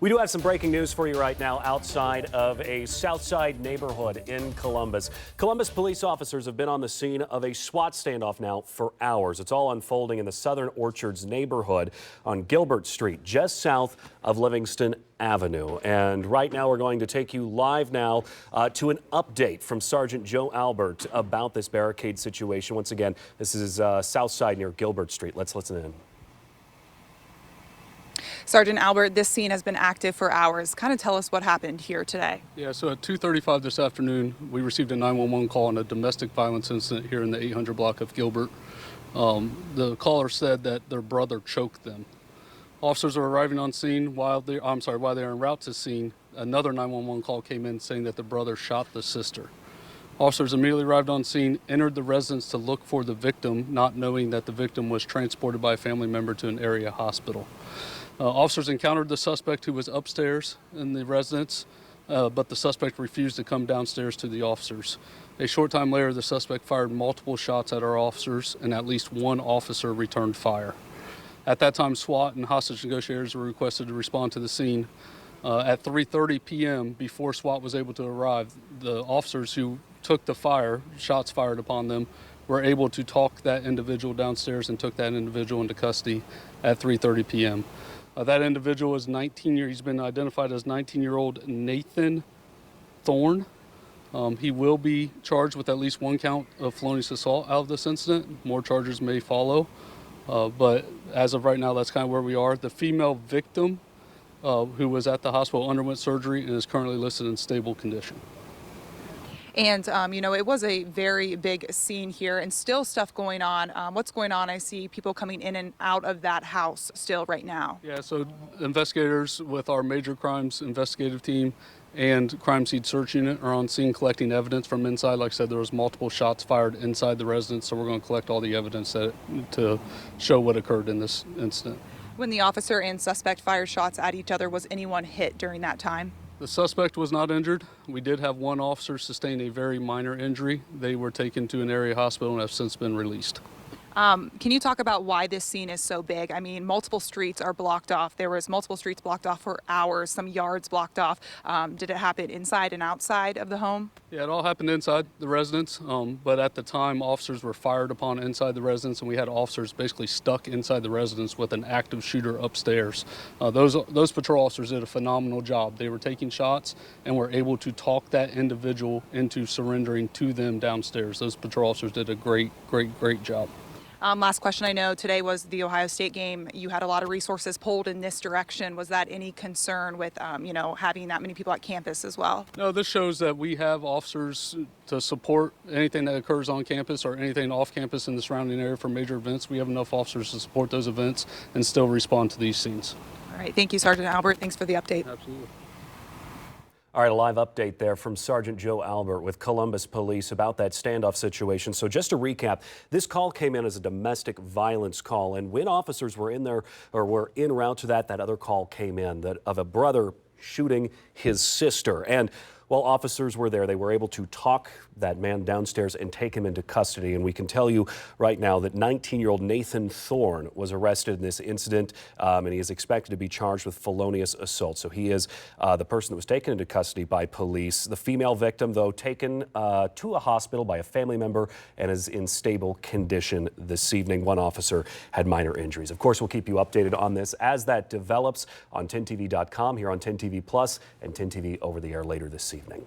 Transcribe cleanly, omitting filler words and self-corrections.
We do have some breaking news for you right now outside of a Southside neighborhood in Columbus. Columbus police officers have been on the scene of a SWAT standoff now for hours. It's all unfolding in the Southern Orchards neighborhood on Gilbert Street, just south of Livingston Avenue. And right now we're going to take you live now to an update from Sergeant Joe Albert about this barricade situation. Once again, this is Southside near Gilbert Street. Let's listen in. Sergeant Albert, this scene has been active for hours. Kind of tell us what happened here today. Yeah, so at 2:35 this afternoon, we received a 911 call on a domestic violence incident here in the 800 block of Gilbert. The caller said that their brother choked them. Officers were arriving on scene while they are en route to scene. Another 911 call came in saying that the brother shot the sister. Officers immediately arrived on scene, entered the residence to look for the victim, not knowing that the victim was transported by a family member to an area hospital. Officers encountered the suspect who was upstairs in the residence, but the suspect refused to come downstairs to the officers. A short time later, the suspect fired multiple shots at our officers, and at least one officer returned fire. At that time, SWAT and hostage negotiators were requested to respond to the scene. At 3:30 p.m., before SWAT was able to arrive, the officers who took the shots fired upon them, were able to talk that individual downstairs and took that individual into custody at 3:30 p.m. That individual is 19 years. He's been identified as 19-year-old Nathan Thorne. He will be charged with at least one count of felonious assault out of this incident. More charges may follow, but as of right now, that's kind of where we are. The female victim, who was at the hospital, underwent surgery and is currently listed in stable condition. And, it was a very big scene here and still stuff going on. What's going on? I see people coming in and out of that house still right now. Yeah, so investigators with our major crimes investigative team and crime scene search unit are on scene collecting evidence from inside. Like I said, there was multiple shots fired inside the residence, so we're going to collect all the evidence to show what occurred in this incident. When the officer and suspect fired shots at each other, was anyone hit during that time? The suspect was not injured. We did have one officer sustain a very minor injury. They were taken to an area hospital and have since been released. Can you talk about why this scene is so big? I mean, multiple streets are blocked off. There was multiple streets blocked off for hours, some yards blocked off. Did it happen inside and outside of the home? Yeah, it all happened inside the residence, but at the time, officers were fired upon inside the residence, and we had officers basically stuck inside the residence with an active shooter upstairs. Those patrol officers did a phenomenal job. They were taking shots and were able to talk that individual into surrendering to them downstairs. Those patrol officers did a great job. Last question. I know today was the Ohio State game. You had a lot of resources pulled in this direction. Was that any concern with, having that many people at campus as well? No, this shows that we have officers to support anything that occurs on campus or anything off campus in the surrounding area for major events. We have enough officers to support those events and still respond to these scenes. All right. Thank you, Sergeant Albert. Thanks for the update. Absolutely. All right, a live update there from Sergeant Joe Albert with Columbus Police about that standoff situation. So just to recap, this call came in as a domestic violence call, and when officers were in there or were en route to that other call came in of a brother shooting his sister. And while officers were there, they were able to talk that man downstairs and take him into custody. And we can tell you right now that 19-year-old Nathan Thorne was arrested in this incident, and he is expected to be charged with felonious assault. So he is the person that was taken into custody by police. The female victim, though, taken to a hospital by a family member and is in stable condition this evening. One officer had minor injuries. Of course, we'll keep you updated on this as that develops on 10TV.com, here on 10TV Plus, and 10TV over the air later this evening.